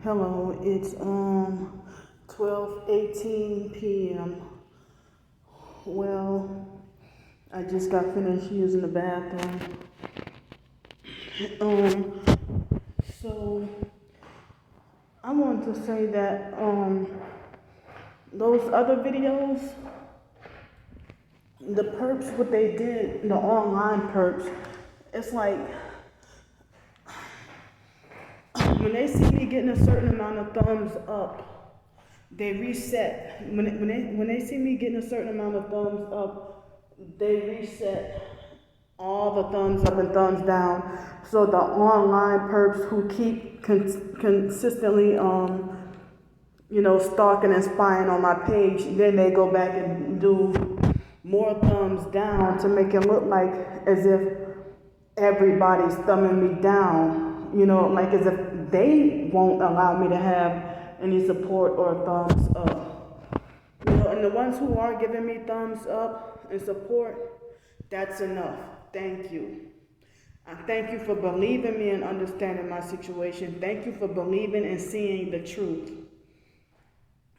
Hello, it's 12:18 p.m. Well, I just got finished using the bathroom. Um, so I wanted to say that those other videos, the perps, what they did, the online perps, it's like when they see me getting a certain amount of thumbs up, they reset. When they see me getting a certain amount of thumbs up, they reset all the thumbs up and thumbs down. So the online perps who keep consistently, stalking and spying on my page, then they go back and do more thumbs down to make it look like as if everybody's thumbing me down. Like as if they won't allow me to have any support or thumbs up. And the ones who are giving me thumbs up and support, that's enough. Thank you. I thank you for believing me and understanding my situation. Thank you for believing and seeing the truth.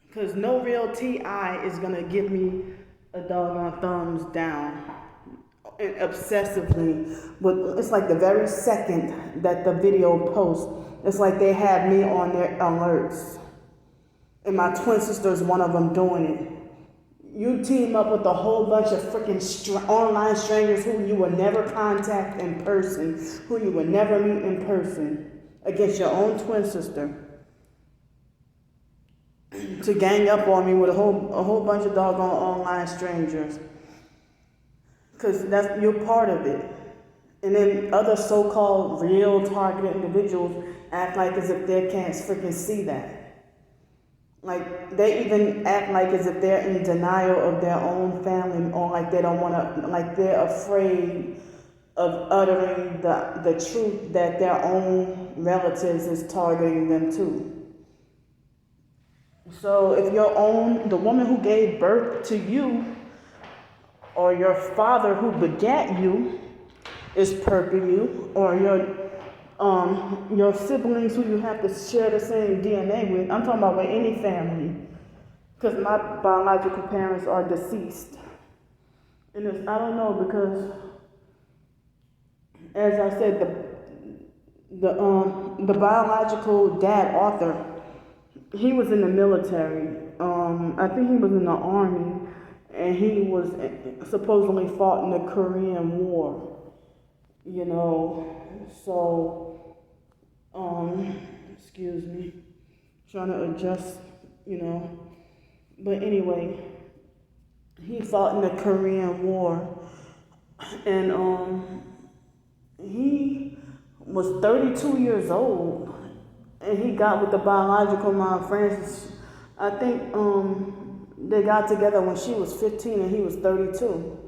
Because no real TI is going to give me a doggone thumbs down. And obsessively. But it's like the very second that the video posts, it's like they have me on their alerts. And my twin sister is one of them doing it. You team up with a whole bunch of freaking online strangers who you will never contact in person, who you will never meet in person, against your own twin sister, to gang up on me with a whole bunch of doggone online strangers, because you're part of it. And then other so-called real targeted individuals act like as if they can't freaking see that. Like, they even act like as if they're in denial of their own family, or like they don't want to, like they're afraid of uttering the truth that their own relatives is targeting them too. So if the woman who gave birth to you, or your father who begat you is perping you, or your siblings who you have to share the same DNA with. I'm talking about with any family, because my biological parents are deceased. And I don't know, because as I said, the biological dad, Arthur, he was in the military. I think he was in the army, and he was supposedly fought in the Korean War. So, excuse me, trying to adjust, but anyway, he fought in the Korean War, and he was 32 years old, and he got with the biological mom, Francis. I think they got together when she was 15 and he was 32.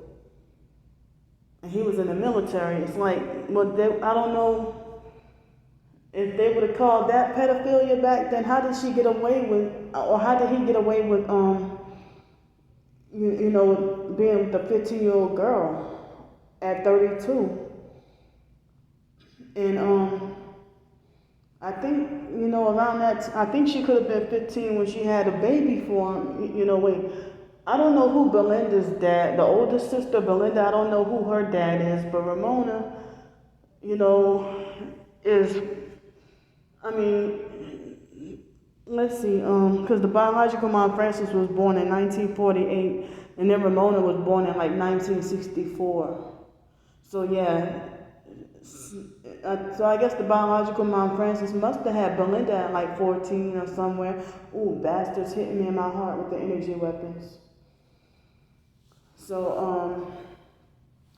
And he was in the military. It's like, I don't know if they would have called that pedophilia back then. How did she get away with, or how did he get away with, being with a 15-year-old girl at 32? And I think, around that, I think she could have been 15 when she had a baby for him. I don't know who Belinda's dad, the oldest sister, Belinda, I don't know who her dad is, but Ramona, is, let's see, because the biological mom, Frances, was born in 1948, and then Ramona was born in like 1964. So yeah, so I guess the biological mom, Frances, must have had Belinda at like 14 or somewhere. Ooh, bastards hitting me in my heart with the energy weapons. So,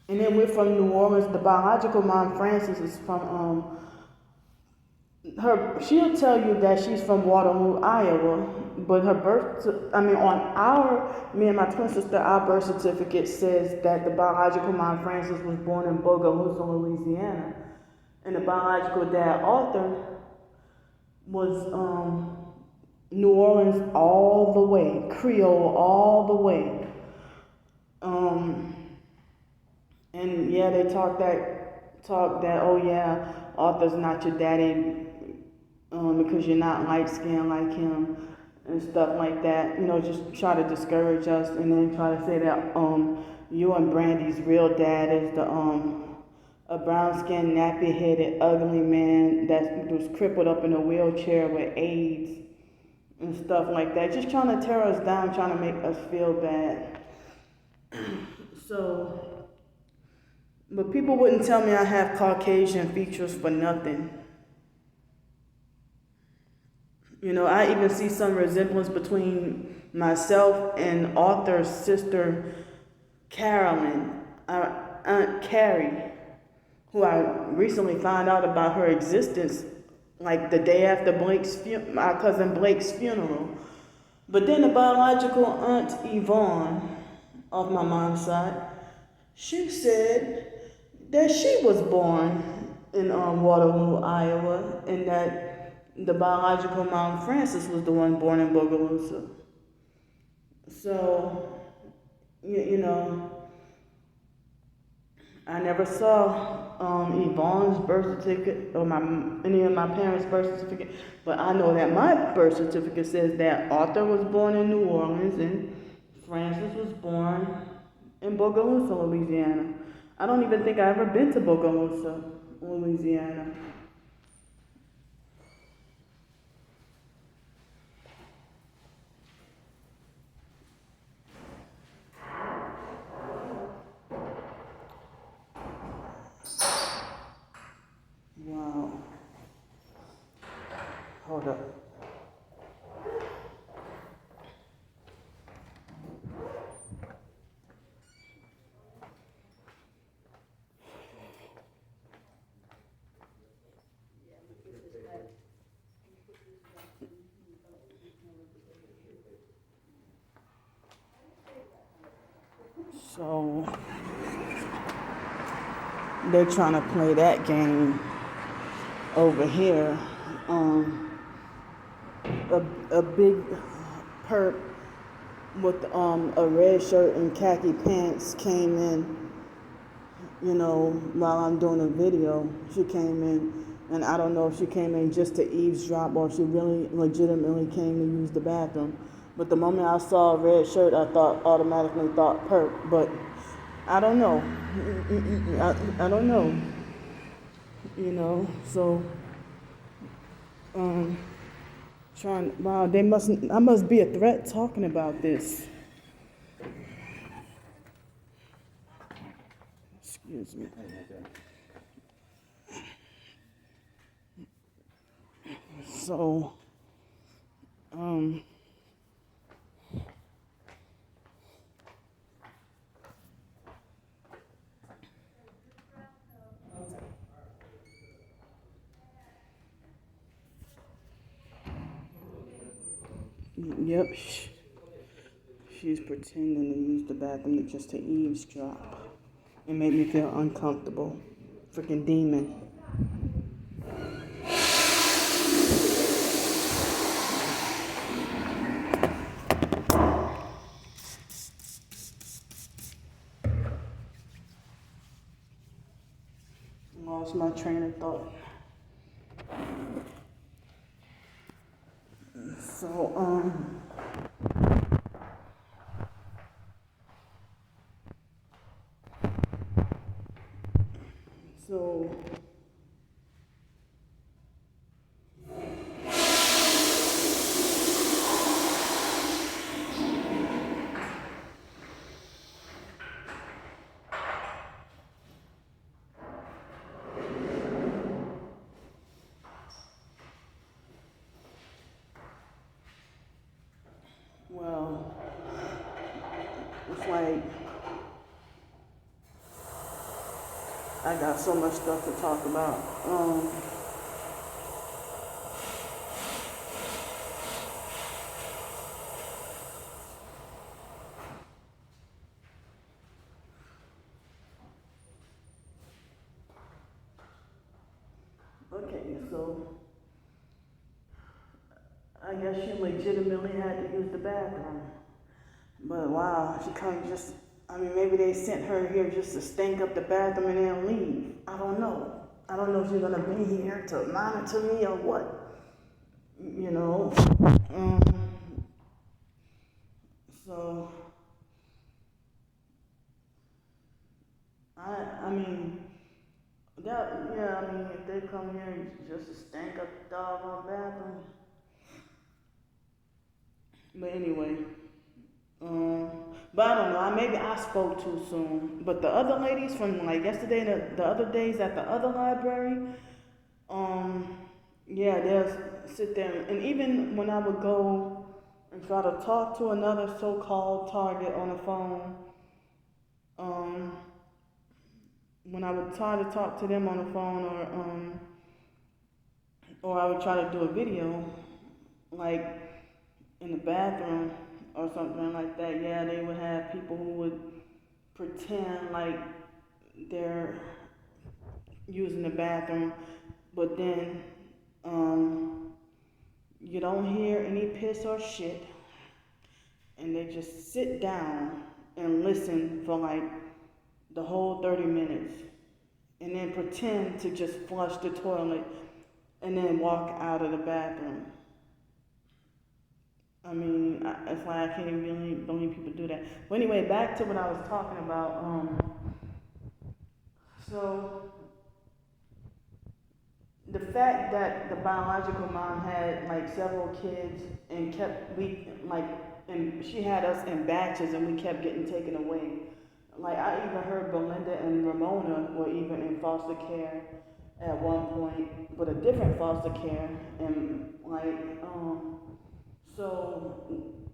and then we're from New Orleans. The biological mom, Frances, is from, she'll tell you that she's from Waterloo, Iowa, but me and my twin sister, our birth certificate says that the biological mom, Frances, was born in Bogalusa, Louisiana. And the biological dad, Arthur, was New Orleans all the way, Creole all the way. And yeah, they talk that, oh yeah, Arthur's not your daddy, because you're not light skinned like him and stuff like that. Just try to discourage us and then try to say that you and Brandy's real dad is the a brown skinned, nappy headed, ugly man that was crippled up in a wheelchair with AIDS and stuff like that. Just trying to tear us down, trying to make us feel bad. So, but people wouldn't tell me I have Caucasian features for nothing. I even see some resemblance between myself and Arthur's sister, Carolyn, Aunt Carrie, who I recently found out about her existence, like the day after my cousin Blake's funeral. But then the biological Aunt Yvonne, of my mom's side, she said that she was born in Waterloo, Iowa, and that the biological mom, Frances, was the one born in Bogalusa. So, I never saw Yvonne's birth certificate or any of my parents' birth certificate, but I know that my birth certificate says that Arthur was born in New Orleans and Frances was born in Bogalusa, Louisiana. I don't even think I ever been to Bogalusa, Louisiana. Wow. Hold up. So they're trying to play that game over here. A big perp with a red shirt and khaki pants came in, while I'm doing a video. She came in, and I don't know if she came in just to eavesdrop or if she really legitimately came to use the bathroom. But the moment I saw a red shirt, I automatically thought perp. But I don't know. I don't know. So, I must be a threat talking about this. Excuse me. So, yep, she's pretending to use the bathroom just to eavesdrop. It made me feel uncomfortable. Freaking demon. Lost my train of thought. So, well, it's like I got so much stuff to talk about. Okay, so I guess she legitimately had to use the bathroom. But wow, she couldn't just, maybe they sent her here just to stink up the bathroom and then leave. I don't know. I don't know if she's gonna be here to monitor me or what. you know. So I mean that yeah, I mean if they come here and just stank up the doggone bathroom. But anyway, but I don't know. Maybe I spoke too soon. But the other ladies from like yesterday and the other days at the other library, um, yeah, they'll sit there and even when I would go and try to talk to another so-called target on the phone, um, when I would try to talk to them on the phone or I would try to do a video, like in the bathroom or something like that, yeah, they would have people who would pretend like they're using the bathroom, but then you don't hear any piss or shit, and they just sit down and listen for like the whole 30 minutes, and then pretend to just flush the toilet and then walk out of the bathroom. I mean, it's like I can't even believe people do that. But anyway, back to what I was talking about. So the fact that the biological mom had like several kids and and she had us in batches and we kept getting taken away. Like I even heard Belinda and Ramona were even in foster care at one point, but a different foster care, and so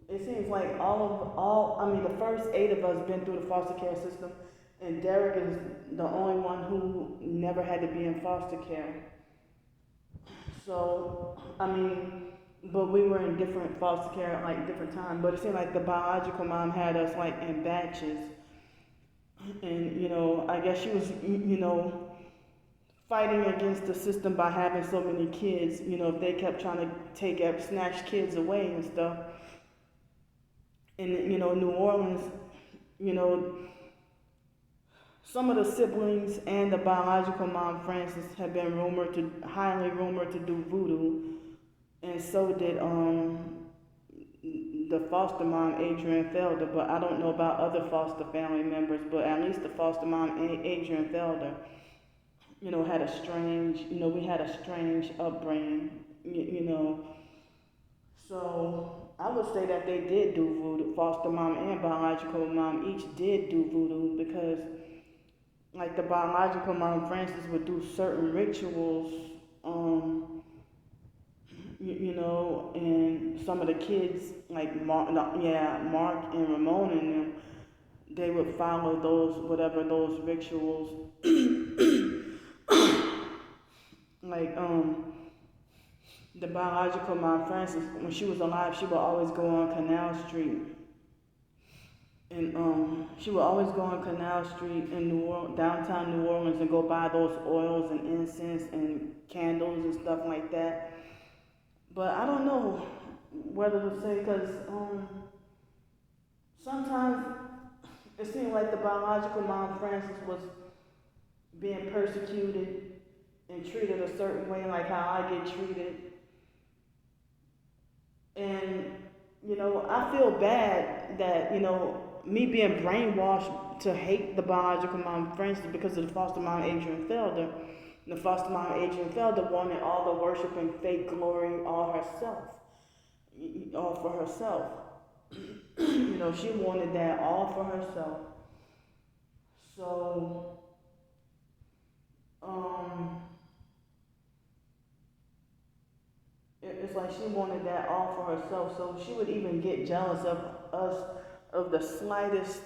it seems like I mean the first 8 of us been through the foster care system, and Derek is the only one who never had to be in foster care. So I mean, but we were in different foster care at like different times. But it seemed like the biological mom had us like in batches, and I guess she was fighting against the system by having so many kids. If they kept trying to snatch kids away and stuff. In New Orleans, you know, some of the siblings and the biological mom, Frances, have been highly rumored to do voodoo, and so did the foster mom, Adrian Felder. But I don't know about other foster family members. But at least the foster mom, Adrian Felder, had a strange, we had a strange upbringing, So I would say that they did do voodoo. Foster mom and biological mom each did do voodoo because, like, the biological mom, Frances, would do certain rituals, and some of the kids, like Mark and Ramona and them, they would follow whatever those rituals, like, the biological mom, Frances, when she was alive, she would always go on Canal Street. And she would always go on Canal Street in downtown New Orleans, and go buy those oils and incense and candles and stuff like that. But I don't know whether to say, because sometimes it seemed like the biological mom, Frances, was being persecuted and treated a certain way, like how I get treated. And, I feel bad that, me being brainwashed to hate the biological mom, Frances, because of the foster mom, Adrian Felder. The foster mom, Adrian Felder, wanted all the worship and fake glory all for herself. She wanted that all for herself. So, it's like she wanted that all for herself. So she would even get jealous of us, of the slightest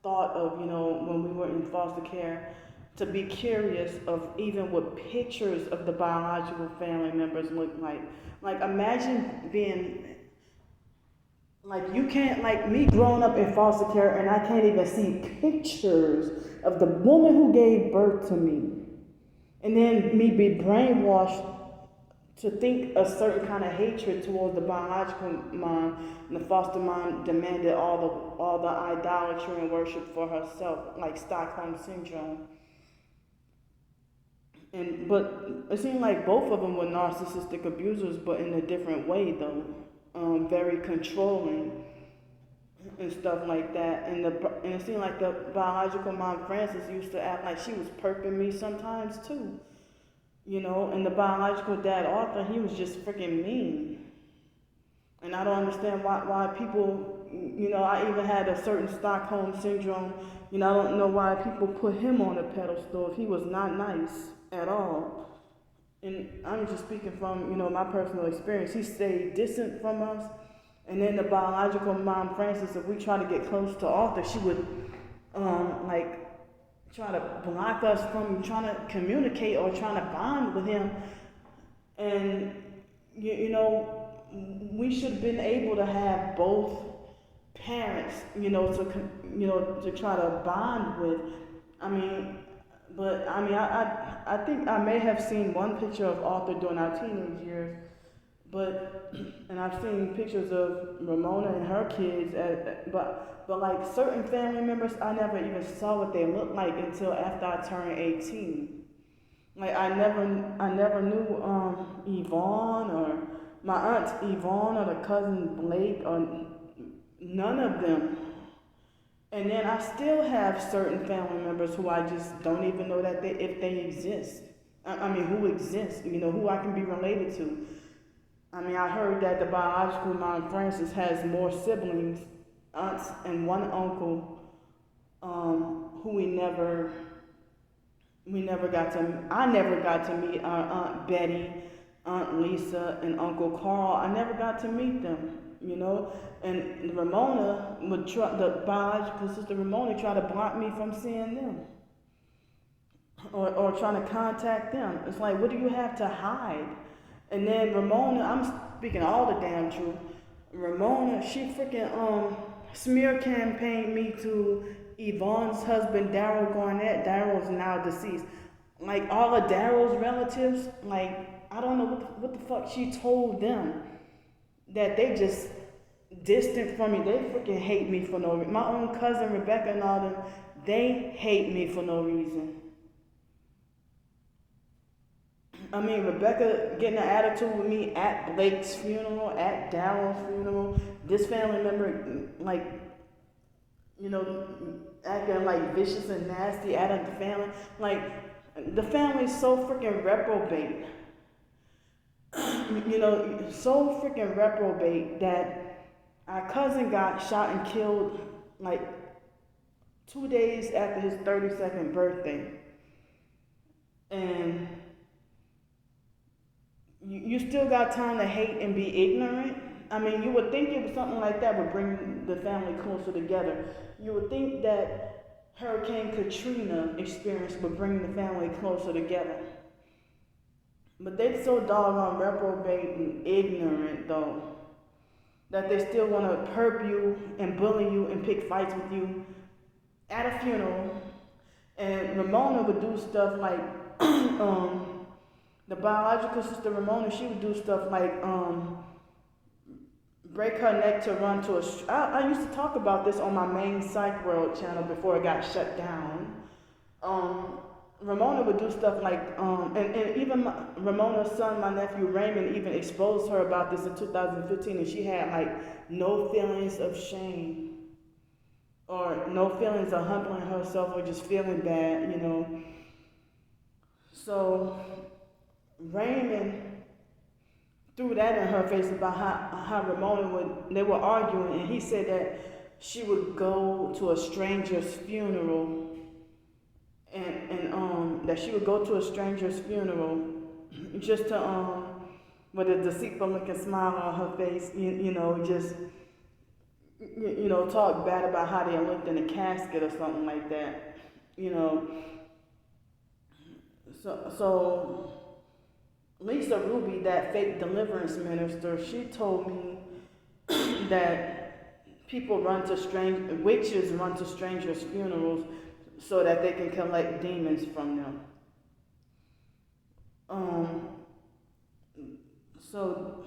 thought of, when we were in foster care, to be curious of even what pictures of the biological family members look like. Like, imagine being, like, you can't, like me growing up in foster care, and I can't even see pictures of the woman who gave birth to me. And then me be brainwashed to think a certain kind of hatred towards the biological mom, and the foster mom demanded all the idolatry and worship for herself, like Stockholm syndrome. But it seemed like both of them were narcissistic abusers, but in a different way though. Very controlling and stuff like that. And it seemed like the biological mom Frances used to act like she was perping me sometimes too. And the biological dad Arthur, he was just freaking mean. And I don't understand why people, I even had a certain Stockholm syndrome. I don't know why people put him on a pedestal if he was not nice at all. And I'm just speaking from, my personal experience. He stayed distant from us. And then the biological mom, Frances, if we try to get close to Arthur, she would, try to block us from trying to communicate or trying to bond with him. And, we should have been able to have both parents, to try to bond with. I think I may have seen one picture of Arthur during our teenage years, and I've seen pictures of Ramona and her kids, but like certain family members, I never even saw what they looked like until after I turned 18. Like I never knew Yvonne or my aunt Yvonne or the cousin Blake or none of them. And then I still have certain family members who I just don't even know that if they exist. Who exists, who I can be related to. I heard that the biological mom Frances has more siblings, aunts and one uncle, who I never got to meet our Aunt Betty, Aunt Lisa, and Uncle Carl. I never got to meet them, And Ramona the biological sister Ramona tried to block me from seeing them. Or trying to contact them. It's like, what do you have to hide? And then Ramona, I'm speaking all the damn truth. Ramona, she freaking smear campaigned me to Yvonne's husband, Daryl Garnett. Daryl's now deceased. Like all of Daryl's relatives, like I don't know what the fuck she told them. That they just distant from me. They freaking hate me for no reason. My own cousin Rebecca and all them, they hate me for no reason. Rebecca getting an attitude with me at Blake's funeral, at Daryl's funeral. This family member, acting like vicious and nasty at the family. Like, the family's so freaking reprobate. So freaking reprobate that our cousin got shot and killed, 2 days after his 32nd birthday. And you still got time to hate and be ignorant. You would think it was something like that would bring the family closer together. You would think that Hurricane Katrina experience would bring the family closer together. But they're so doggone reprobate and ignorant, though, that they still want to perp you and bully you and pick fights with you at a funeral. And Ramona would do stuff like, the biological sister Ramona, she would do stuff like break her neck to run to I used to talk about this on my main PsychWorld channel before it got shut down. Ramona would do stuff like, and even Ramona's son, my nephew Raymond, even exposed her about this in 2015, and she had no feelings of shame or no feelings of humbling herself or just feeling bad, So Raymond threw that in her face about how Ramona they were arguing, and he said that she would go to a stranger's funeral and that she would go to a stranger's funeral just to with a deceitful looking smile on her face, just talk bad about how they looked in a casket or something like that, So Lisa Ruby, that fake deliverance minister, she told me that witches run to strangers' funerals so that they can collect demons from them. So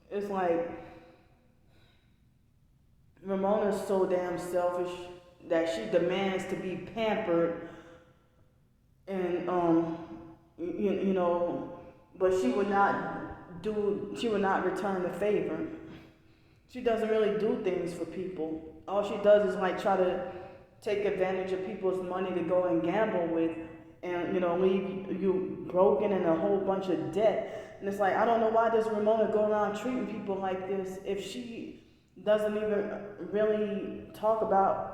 it's like Ramona's so damn selfish that she demands to be pampered and you know, but she would not return the favor. She doesn't really do things for people. All she does is like try to take advantage of people's money to go and gamble with, and leave you broken and a whole bunch of debt. And it's like, I don't know why does Ramona go around treating people like this if she doesn't even really talk about.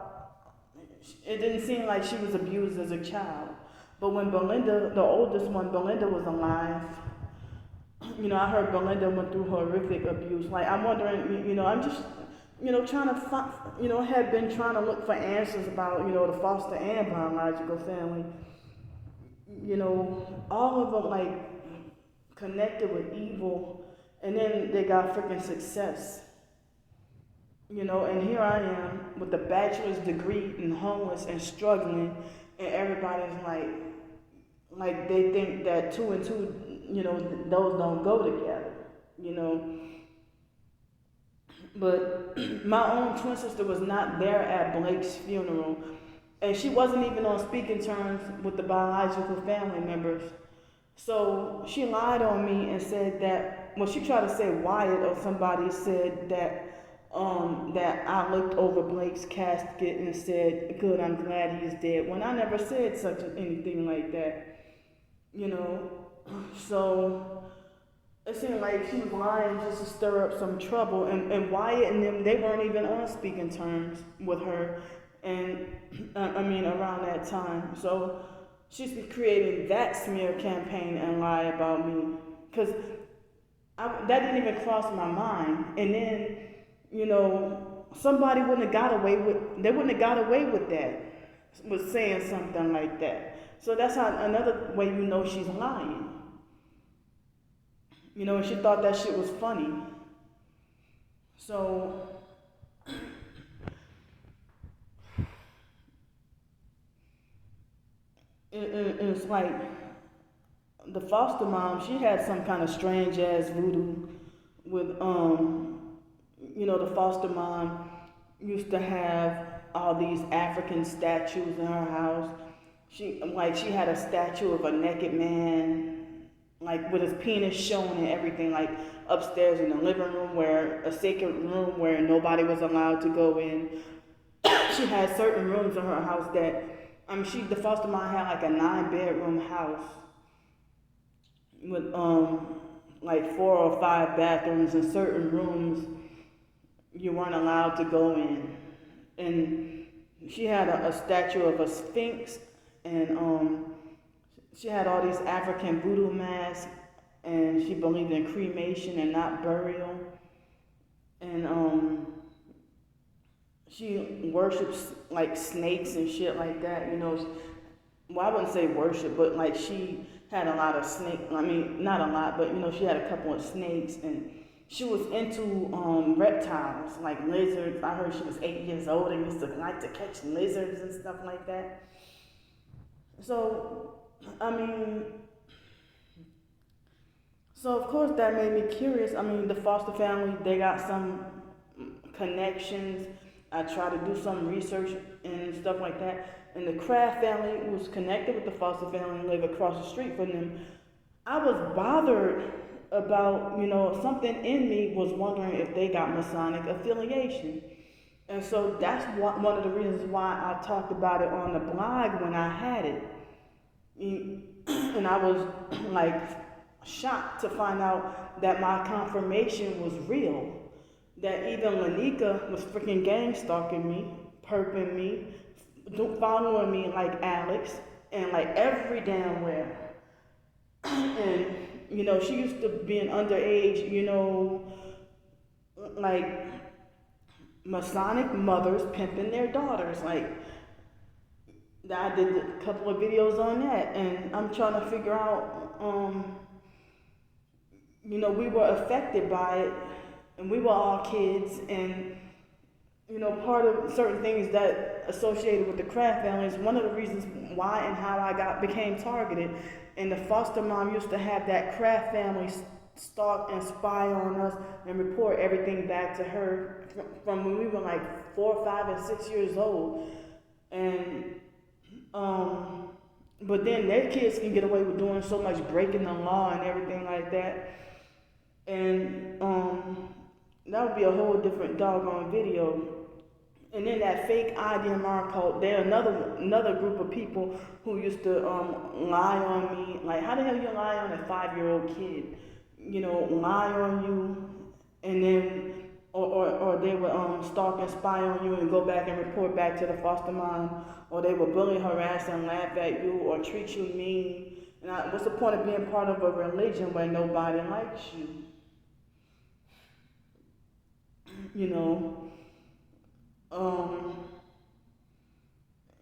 It didn't seem like she was abused as a child. But when Belinda, the oldest one, Belinda was alive, I heard Belinda went through horrific abuse. Like, I'm wondering, I'm just, trying to find, had been trying to look for answers about, the foster and biological family. All of them, like, connected with evil, and then they got freaking success. And here I am with a bachelor's degree and homeless and struggling, and everybody's like they think that two and two, those don't go together, But my own twin sister was not there at Blake's funeral, and she wasn't even on speaking terms with the biological family members. So she lied on me and said that, well, she tried to say Wyatt or somebody said that that I looked over Blake's casket and said, good, I'm glad he's dead, when I never said anything like that, So it seemed like she was lying just to stir up some trouble, and Wyatt and them, they weren't even on speaking terms with her, and around that time. So she's creating that smear campaign and lie about me, because that didn't even cross my mind. And then, somebody wouldn't have got away with that, with saying something like that. So that's another way she's lying. And she thought that shit was funny. So it's like the foster mom, she had some kind of strange ass voodoo with the foster mom used to have all these African statues in her house. She had a statue of a naked man, like with his penis showing and everything, like upstairs in the living room, where a sacred room where nobody was allowed to go in. She had certain rooms in her house that, the foster mom had like a 9-bedroom house with like 4 or 5 bathrooms, and certain rooms you weren't allowed to go in. And she had a statue of a sphinx, and she had all these African voodoo masks, and she believed in cremation and not burial. And she worships like snakes and shit like that, Well, I wouldn't say worship, but like she had a lot of snakes. Not a lot, but she had a couple of snakes, and she was into reptiles, like lizards. I heard she was 8 years old and used to like to catch lizards and stuff like that. So, so of course that made me curious. The foster family, they got some connections. I tried to do some research and stuff like that. And the Kraft family was connected with the foster family and lived across the street from them. I was bothered about, something in me was wondering if they got Masonic affiliation. And so that's one of the reasons why I talked about it on the blog when I had it. And I was like shocked to find out that my confirmation was real. That even Lanika was freaking gang stalking me, perping me, following me like Alex, and like every damn where. And, she used to be an underage, like Masonic mothers pimping their daughters. Like, I did a couple of videos on that, and I'm trying to figure out, we were affected by it, and we were all kids, and part of certain things that associated with the Kraft family is one of the reasons why and how I became targeted. And the foster mom used to have that Kraft family stalk and spy on us and report everything back to her from when we were like 4, 5, and 6 years old. And But then their kids can get away with doing so much breaking the law and everything like that. And that would be a whole different doggone video. And then that fake IDMR cult, they're another group of people who used to lie on me. Like, how the hell you lie on a 5-year-old kid? You know, lie on you, and then or they would stalk and spy on you and go back and report back to the foster mom, or they would bully, harass, and laugh at you, or treat you mean. And what's the point of being part of a religion where nobody likes you? You know.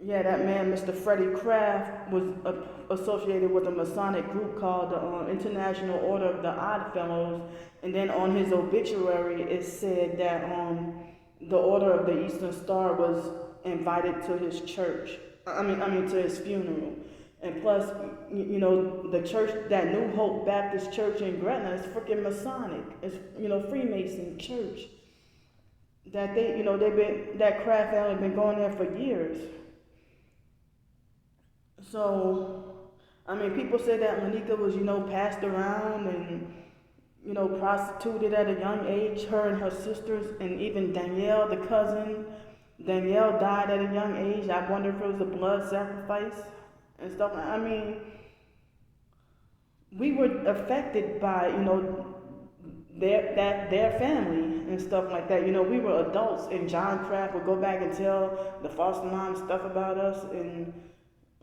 Yeah, that man, Mr. Freddie Kraft, was associated with a Masonic group called the International Order of the Odd Fellows, and then on his obituary it said that the Order of the Eastern Star was invited to his church. I mean to his funeral. And plus, you know, the church, that New Hope Baptist Church in Gretna, is freaking Masonic. It's, you know, Freemason church. That they, you know, that Kraft family been going there for years. So, I mean, people say that Monica was, you know, passed around and, you know, prostituted at a young age, her and her sisters, and even Danielle, the cousin. Danielle died at a young age. I wonder if it was a blood sacrifice and stuff. I mean, we were affected by, you know, their family and stuff like that. You know, we were adults, and John Kraft would go back and tell the foster mom stuff about us, and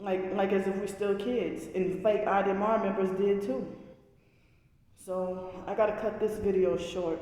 like as if we're still kids. And fake IDMR members did too. So I gotta cut this video short.